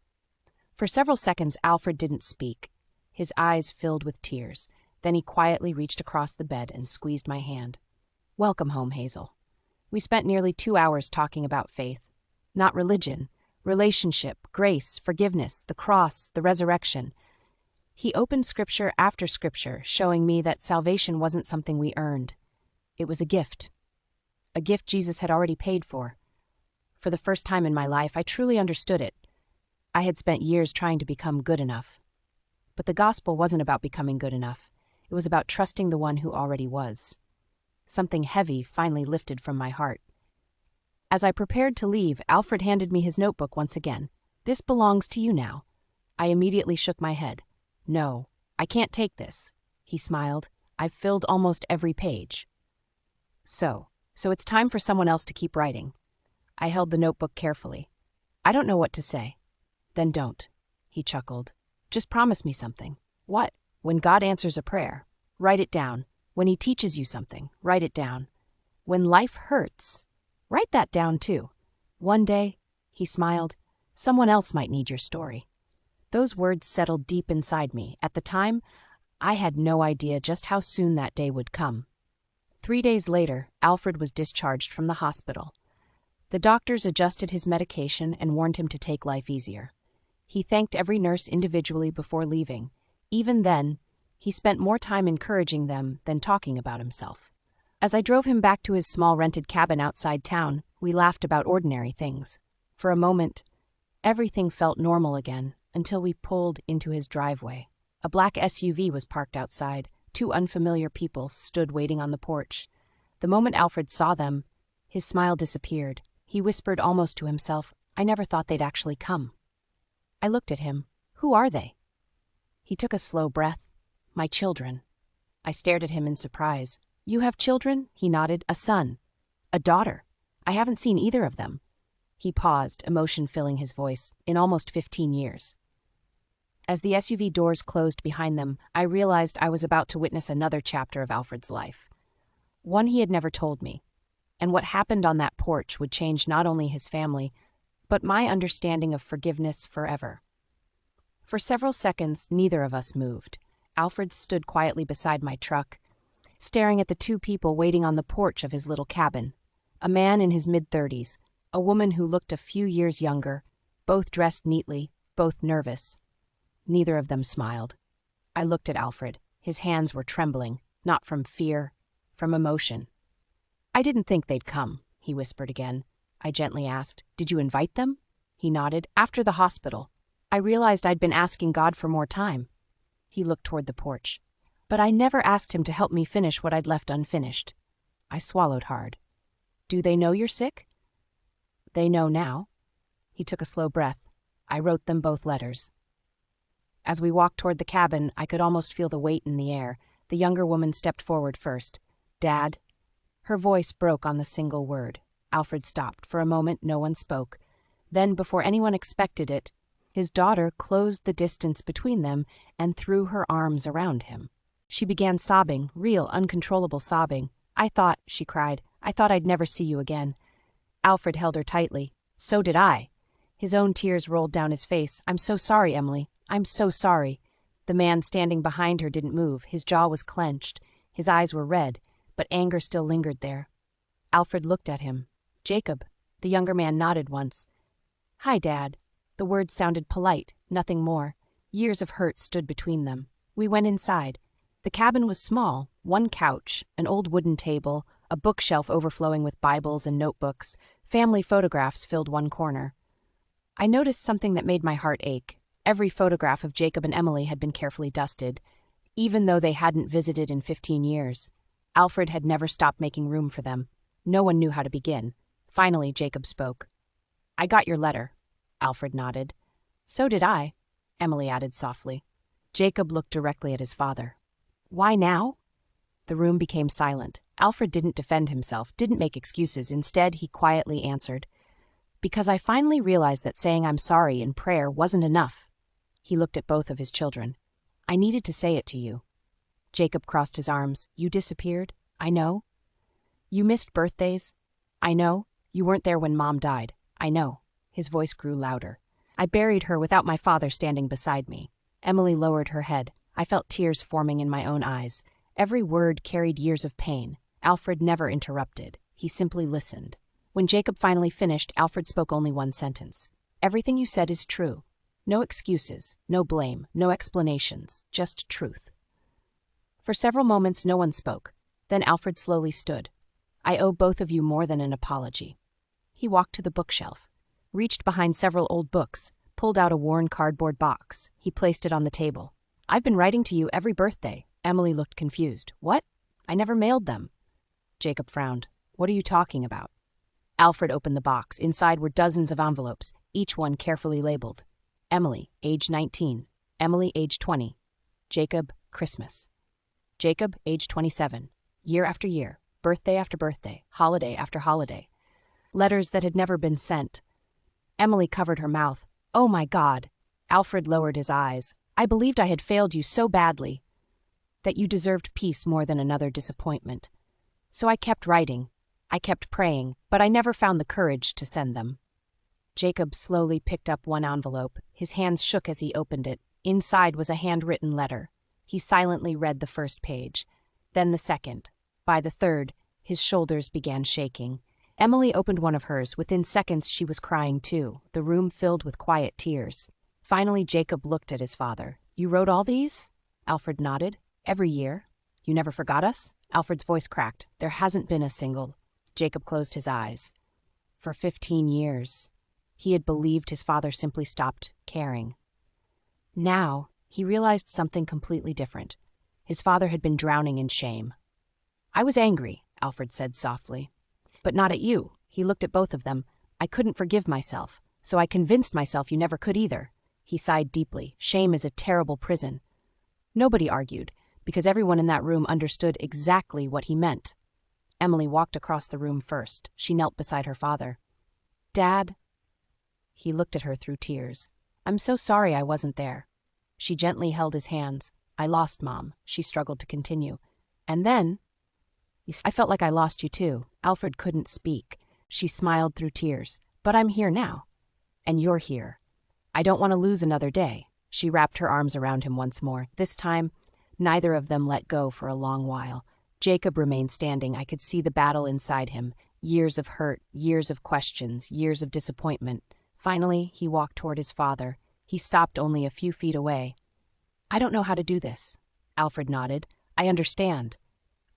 For several seconds, Alfred didn't speak. His eyes filled with tears. Then he quietly reached across the bed and squeezed my hand. "Welcome home, Hazel." We spent nearly 2 hours talking about faith. Not religion, relationship, grace, forgiveness, the cross, the resurrection. He opened scripture after scripture, showing me that salvation wasn't something we earned. It was a gift Jesus had already paid for. For the first time in my life, I truly understood it. I had spent years trying to become good enough. But the gospel wasn't about becoming good enough. It was about trusting the one who already was. Something heavy finally lifted from my heart. As I prepared to leave, Alfred handed me his notebook once again. "This belongs to you now." I immediately shook my head. "No, I can't take this." He smiled. "I've filled almost every page." So it's time for someone else to keep writing." I held the notebook carefully. "I don't know what to say." "Then don't," he chuckled. "Just promise me something." "What?" "When God answers a prayer, write it down. When he teaches you something, write it down. When life hurts, write that down too. One day," he smiled, "someone else might need your story." Those words settled deep inside me. At the time, I had no idea just how soon that day would come. 3 days later, Alfred was discharged from the hospital. The doctors adjusted his medication and warned him to take life easier. He thanked every nurse individually before leaving. Even then, he spent more time encouraging them than talking about himself. As I drove him back to his small rented cabin outside town, we laughed about ordinary things. For a moment, everything felt normal again, until we pulled into his driveway. A black SUV was parked outside. 2 unfamiliar people stood waiting on the porch. The moment Alfred saw them, his smile disappeared. He whispered almost to himself, "I never thought they'd actually come." I looked at him. "Who are they?" He took a slow breath. "My children." I stared at him in surprise. "You have children?" He nodded. "A son. A daughter. I haven't seen either of them." He paused, emotion filling his voice. "In almost 15 years. As the SUV doors closed behind them, I realized I was about to witness another chapter of Alfred's life. One he had never told me. And what happened on that porch would change not only his family, but my understanding of forgiveness forever. For several seconds, neither of us moved. Alfred stood quietly beside my truck, staring at the 2 people waiting on the porch of his little cabin. A man in his mid-30s, a woman who looked a few years younger, both dressed neatly, both nervous. Neither of them smiled. I looked at Alfred. His hands were trembling, not from fear, from emotion. "I didn't think they'd come," he whispered again. I gently asked, "Did you invite them?" He nodded. "After the hospital. I realized I'd been asking God for more time." He looked toward the porch. "But I never asked him to help me finish what I'd left unfinished." I swallowed hard. "Do they know you're sick?" "They know now." He took a slow breath. "I wrote them both letters." As we walked toward the cabin, I could almost feel the weight in the air. The younger woman stepped forward first. "Dad?" Her voice broke on the single word. Alfred stopped. For a moment, no one spoke. Then, before anyone expected it, his daughter closed the distance between them and threw her arms around him. She began sobbing, real, uncontrollable sobbing. She cried, "I thought I'd never see you again." Alfred held her tightly. "So did I." His own tears rolled down his face. "I'm so sorry, Emily. I'm so sorry." The man standing behind her didn't move. His jaw was clenched. His eyes were red, but anger still lingered there. Alfred looked at him. "Jacob." The younger man nodded once. "Hi, Dad." The words sounded polite, nothing more. Years of hurt stood between them. We went inside. The cabin was small. 1 couch, an old wooden table, a bookshelf overflowing with Bibles and notebooks. Family photographs filled one corner. I noticed something that made my heart ache. Every photograph of Jacob and Emily had been carefully dusted, even though they hadn't visited in 15 years. Alfred had never stopped making room for them. No one knew how to begin. Finally, Jacob spoke. "I got your letter." Alfred nodded. "So did I," Emily added softly. Jacob looked directly at his father. "Why now?" The room became silent. Alfred didn't defend himself, didn't make excuses. Instead, he quietly answered, "Because I finally realized that saying I'm sorry in prayer wasn't enough." He looked at both of his children. "I needed to say it to you." Jacob crossed his arms. "You disappeared? I know." "You missed birthdays? I know. You weren't there when Mom died. I know." His voice grew louder. "I buried her without my father standing beside me." Emily lowered her head. I felt tears forming in my own eyes. Every word carried years of pain. Alfred never interrupted. He simply listened. When Jacob finally finished, Alfred spoke only one sentence. "Everything you said is true. No excuses, no blame, no explanations, just truth." For several moments no one spoke. Then Alfred slowly stood. "I owe both of you more than an apology." He walked to the bookshelf, reached behind several old books, pulled out a worn cardboard box. He placed it on the table. "I've been writing to you every birthday." Emily looked confused. "What? I never mailed them." Jacob frowned. "What are you talking about?" Alfred opened the box. Inside were dozens of envelopes, each one carefully labeled. Emily, age 19. Emily, age 20. Jacob, Christmas. Jacob, age 27. Year after year, birthday after birthday, holiday after holiday. Letters that had never been sent. Emily covered her mouth. "Oh my God." Alfred lowered his eyes. "I believed I had failed you so badly that you deserved peace more than another disappointment. So I kept writing. I kept praying, but I never found the courage to send them." Jacob slowly picked up one envelope. His hands shook as he opened it. Inside was a handwritten letter. He silently read the first page, then the second. By the third, his shoulders began shaking. Emily opened one of hers. Within seconds, she was crying too. The room filled with quiet tears. Finally, Jacob looked at his father. "You wrote all these?" Alfred nodded. "Every year? You never forgot us?" Alfred's voice cracked. "There hasn't been a single." Jacob closed his eyes. For 15 years, he had believed his father simply stopped caring. Now, he realized something completely different. His father had been drowning in shame. "I was angry," Alfred said softly. "But not at you." He looked at both of them. "I couldn't forgive myself, so I convinced myself you never could either." He sighed deeply. Shame is a terrible prison. Nobody argued, because everyone in that room understood exactly what he meant. Emily walked across the room first. She knelt beside her father. "Dad." He looked at her through tears. "I'm so sorry I wasn't there." She gently held his hands. "I lost Mom," she struggled to continue. "And then I felt like I lost you too." Alfred couldn't speak. She smiled through tears. "But I'm here now. And you're here. I don't want to lose another day." She wrapped her arms around him once more. This time, neither of them let go for a long while. Jacob remained standing. I could see the battle inside him. Years of hurt, years of questions, years of disappointment. Finally, he walked toward his father. He stopped only a few feet away. "I don't know how to do this." Alfred nodded. "I understand.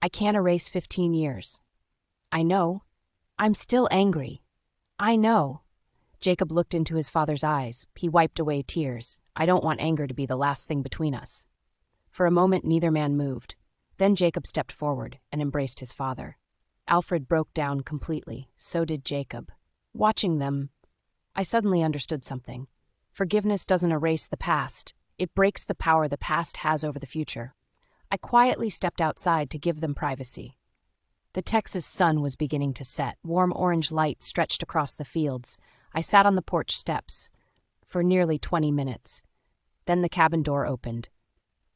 I can't erase 15 years. I know. I'm still angry. I know." Jacob looked into his father's eyes. He wiped away tears. "I don't want anger to be the last thing between us." For a moment, neither man moved. Then Jacob stepped forward and embraced his father. Alfred broke down completely. So did Jacob. Watching them, I suddenly understood something. Forgiveness doesn't erase the past. It breaks the power the past has over the future. I quietly stepped outside to give them privacy. The Texas sun was beginning to set. Warm orange light stretched across the fields. I sat on the porch steps for nearly 20 minutes. Then the cabin door opened.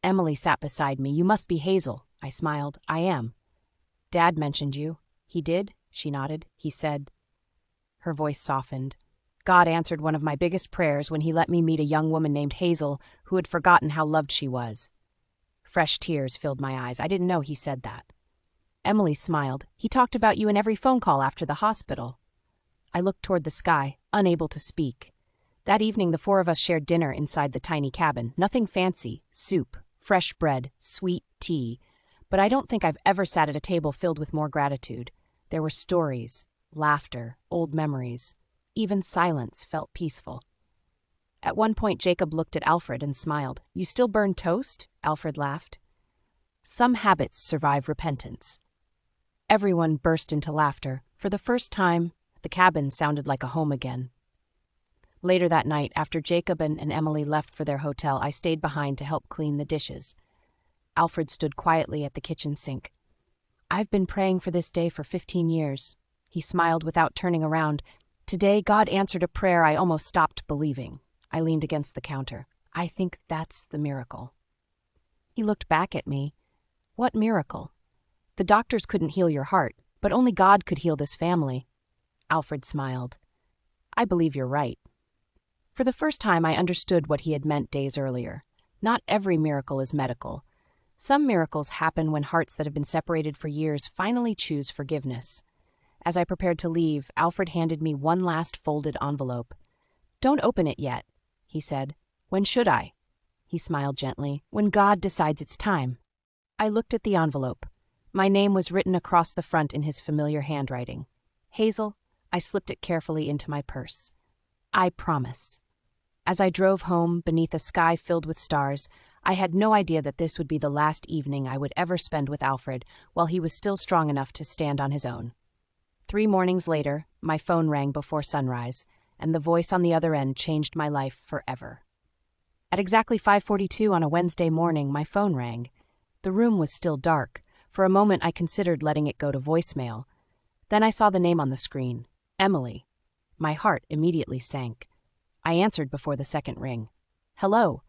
Emily sat beside me. "You must be Hazel." I smiled. "I am." "Dad mentioned you." "He did?" She nodded. "He said." Her voice softened. "God answered one of my biggest prayers when he let me meet a young woman named Hazel who had forgotten how loved she was." Fresh tears filled my eyes. "I didn't know he said that." Emily smiled. "He talked about you in every phone call after the hospital." I looked toward the sky, unable to speak. That evening, the four of us shared dinner inside the tiny cabin. Nothing fancy. Soup, fresh bread, sweet tea. But I don't think I've ever sat at a table filled with more gratitude. There were stories, laughter, old memories. Even silence felt peaceful. At one point, Jacob looked at Alfred and smiled. "You still burn toast?" Alfred laughed. "Some habits survive repentance." Everyone burst into laughter. For the first time, the cabin sounded like a home again. Later that night, after Jacob and Emily left for their hotel, I stayed behind to help clean the dishes. Alfred stood quietly at the kitchen sink. "I've been praying for this day for 15 years. He smiled without turning around. "Today, God answered a prayer I almost stopped believing." I leaned against the counter. "I think that's the miracle." He looked back at me. "What miracle?" "The doctors couldn't heal your heart, but only God could heal this family." Alfred smiled. "I believe you're right." For the first time, I understood what he had meant days earlier. Not every miracle is medical. Some miracles happen when hearts that have been separated for years finally choose forgiveness. As I prepared to leave, Alfred handed me one last folded envelope. "Don't open it yet," he said. "When should I?" He smiled gently. "When God decides it's time." I looked at the envelope. My name was written across the front in his familiar handwriting. Hazel. I slipped it carefully into my purse. "I promise." As I drove home, beneath a sky filled with stars, I had no idea that this would be the last evening I would ever spend with Alfred while he was still strong enough to stand on his own. 3 mornings later, my phone rang before sunrise, and the voice on the other end changed my life forever. At exactly 5:42 on a Wednesday morning, my phone rang. The room was still dark. For a moment, I considered letting it go to voicemail. Then I saw the name on the screen, Emily. My heart immediately sank. I answered before the second ring. "Hello."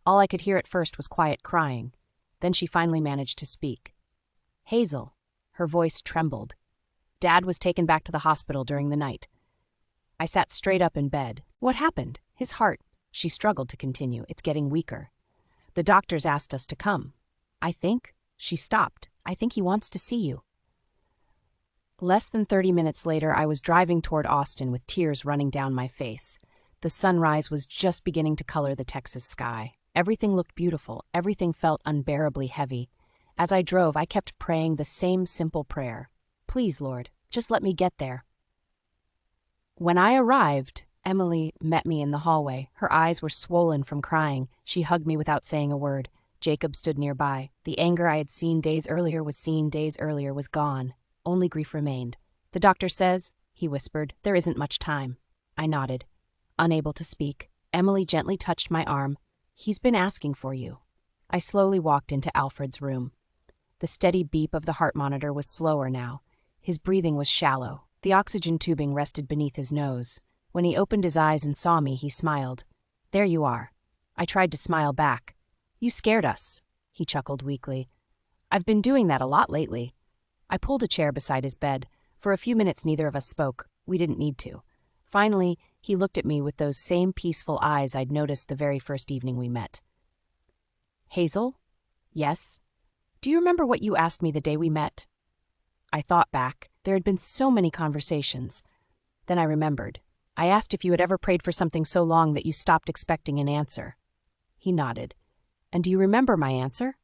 All I could hear at first was quiet crying. Then she finally managed to speak. "Hazel." Her voice trembled. "Dad was taken back to the hospital during the night." I sat straight up in bed. "What happened?" "His heart." She struggled to continue. "It's getting weaker. The doctors asked us to come. I think." She stopped. "I think he wants to see you." Less than 30 minutes later, I was driving toward Austin with tears running down my face. The sunrise was just beginning to color the Texas sky. Everything looked beautiful. Everything felt unbearably heavy. As I drove, I kept praying the same simple prayer. "Please, Lord, just let me get there." When I arrived, Emily met me in the hallway. Her eyes were swollen from crying. She hugged me without saying a word. Jacob stood nearby. The anger I had seen days earlier was gone. Only grief remained. "The doctor says," he whispered, "there isn't much time." I nodded. Unable to speak, Emily gently touched my arm. "He's been asking for you." I slowly walked into Alfred's room. The steady beep of the heart monitor was slower now. His breathing was shallow. The oxygen tubing rested beneath his nose. When he opened his eyes and saw me, he smiled. "There you are." I tried to smile back. "You scared us," he chuckled weakly. "I've been doing that a lot lately." I pulled a chair beside his bed. For a few minutes, neither of us spoke. We didn't need to. Finally, he looked at me with those same peaceful eyes I'd noticed the very first evening we met. "Hazel?" "Yes." "Do you remember what you asked me the day we met?" I thought back. There had been so many conversations. Then I remembered. I asked if you had ever prayed for something so long that you stopped expecting an answer. He nodded. "And do you remember my answer?"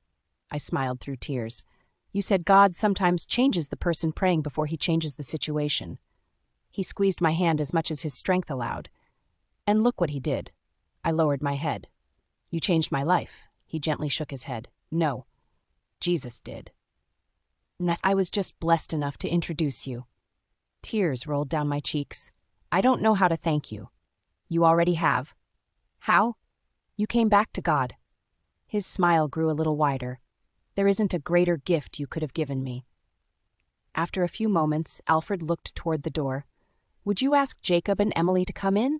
I smiled through tears. "You said God sometimes changes the person praying before he changes the situation." He squeezed my hand as much as his strength allowed. "And look what he did." I lowered my head. "You changed my life." He gently shook his head. "No. Jesus did. I was just blessed enough to introduce you." Tears rolled down my cheeks. "I don't know how to thank you." "You already have." "How?" "You came back to God." His smile grew a little wider. "There isn't a greater gift you could have given me." After a few moments, Alfred looked toward the door. "Would you ask Jacob and Emily to come in?"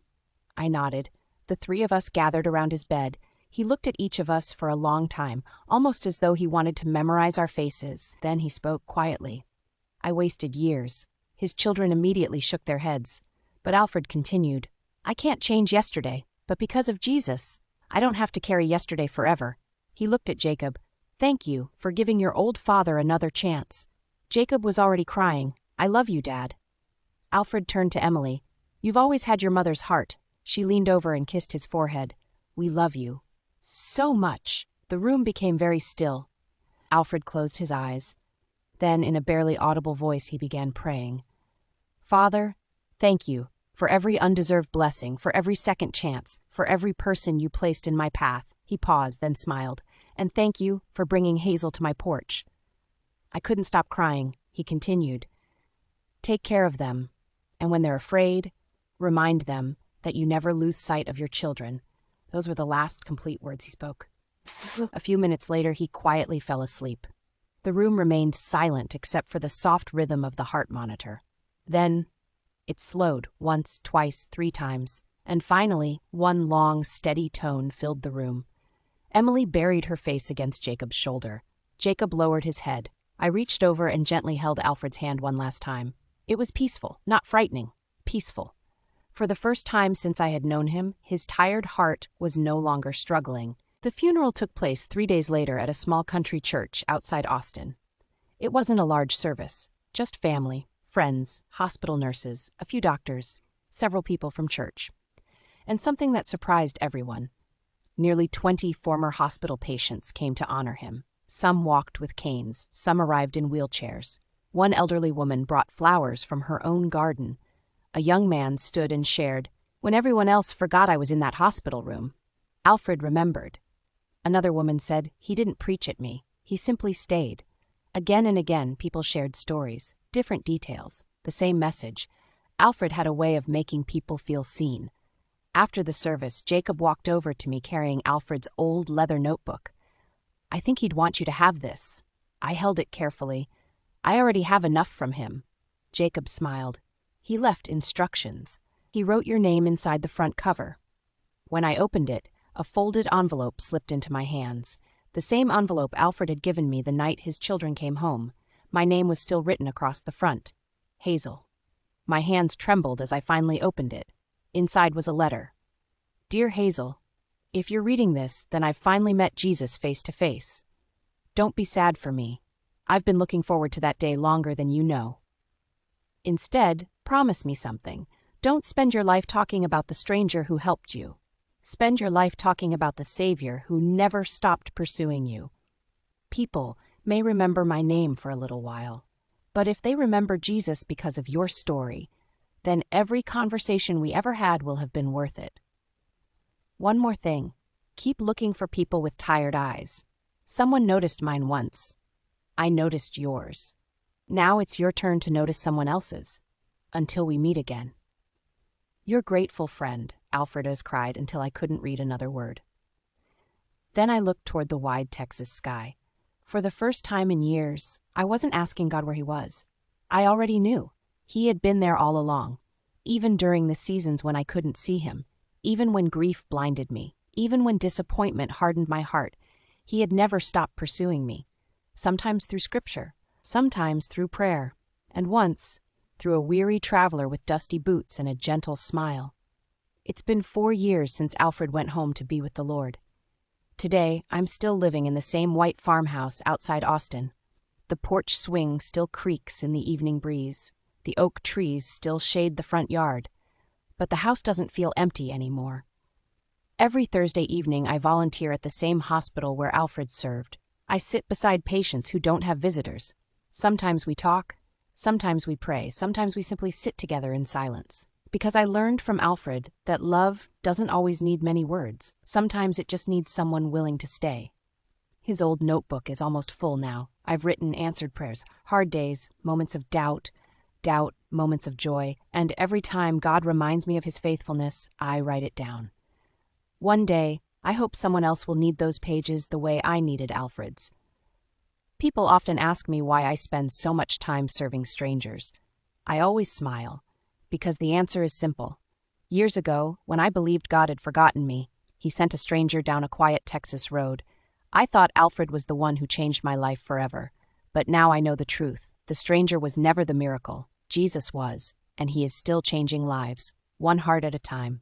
I nodded. The 3 of us gathered around his bed. He looked at each of us for a long time, almost as though he wanted to memorize our faces. Then he spoke quietly. "I wasted years." His children immediately shook their heads. But Alfred continued, "I can't change yesterday, but because of Jesus, I don't have to carry yesterday forever." He looked at Jacob. "Thank you for giving your old father another chance." Jacob was already crying. "I love you, Dad." Alfred turned to Emily. "You've always had your mother's heart." She leaned over and kissed his forehead. "We love you so much." The room became very still. Alfred closed his eyes. Then, in a barely audible voice, he began praying. "Father, thank you for every undeserved blessing, for every second chance, for every person you placed in my path." He paused, then smiled. "And thank you for bringing Hazel to my porch." I couldn't stop crying. He continued, "Take care of them, and when they're afraid, remind them that you never lose sight of your children." Those were the last complete words he spoke. A few minutes later, he quietly fell asleep. The room remained silent except for the soft rhythm of the heart monitor. Then it slowed once, twice, 3 times, and finally, one long, steady tone filled the room. Emily buried her face against Jacob's shoulder. Jacob lowered his head. I reached over and gently held Alfred's hand one last time. It was peaceful, not frightening, peaceful. For the first time since I had known him, his tired heart was no longer struggling. The funeral took place 3 days later at a small country church outside Austin. It wasn't a large service, just family, friends, hospital nurses, a few doctors, several people from church. And something that surprised everyone. Nearly 20 former hospital patients came to honor him. Some walked with canes, some arrived in wheelchairs. One elderly woman brought flowers from her own garden. A young man stood and shared, "When everyone else forgot I was in that hospital room, Alfred remembered." Another woman said, "He didn't preach at me, he simply stayed." Again and again, people shared stories, different details, the same message. Alfred had a way of making people feel seen. After the service, Jacob walked over to me carrying Alfred's old leather notebook. "I think he'd want you to have this." I held it carefully. "I already have enough from him." Jacob smiled. "He left instructions. He wrote your name inside the front cover." When I opened it, a folded envelope slipped into my hands. The same envelope Alfred had given me the night his children came home. My name was still written across the front. Hazel. My hands trembled as I finally opened it. Inside was a letter. "Dear Hazel, if you're reading this, then I've finally met Jesus face to face. Don't be sad for me. I've been looking forward to that day longer than you know. Instead, promise me something. Don't spend your life talking about the stranger who helped you. Spend your life talking about the Savior who never stopped pursuing you. People may remember my name for a little while, but if they remember Jesus because of your story, then every conversation we ever had will have been worth it. One more thing. Keep looking for people with tired eyes. Someone noticed mine once. I noticed yours. Now it's your turn to notice someone else's. Until we meet again." "Your grateful friend," Alfred has cried until I couldn't read another word. Then I looked toward the wide Texas sky. For the first time in years, I wasn't asking God where he was. I already knew. He had been there all along, even during the seasons when I couldn't see him, even when grief blinded me, even when disappointment hardened my heart. He had never stopped pursuing me, sometimes through scripture, sometimes through prayer, and once through a weary traveler with dusty boots and a gentle smile. It's been 4 years since Alfred went home to be with the Lord. Today, I'm still living in the same white farmhouse outside Austin. The porch swing still creaks in the evening breeze. The oak trees still shade the front yard. But the house doesn't feel empty anymore. Every Thursday evening, I volunteer at the same hospital where Alfred served. I sit beside patients who don't have visitors. Sometimes we talk, sometimes we pray, sometimes we simply sit together in silence. Because I learned from Alfred that love doesn't always need many words. Sometimes it just needs someone willing to stay. His old notebook is almost full now. I've written answered prayers, hard days, moments of doubt, moments of joy, and every time God reminds me of his faithfulness, I write it down. One day, I hope someone else will need those pages the way I needed Alfred's. People often ask me why I spend so much time serving strangers. I always smile, because the answer is simple. Years ago, when I believed God had forgotten me, he sent a stranger down a quiet Texas road. I thought Alfred was the one who changed my life forever. But now I know the truth. The stranger was never the miracle. Jesus was, and he is still changing lives, one heart at a time.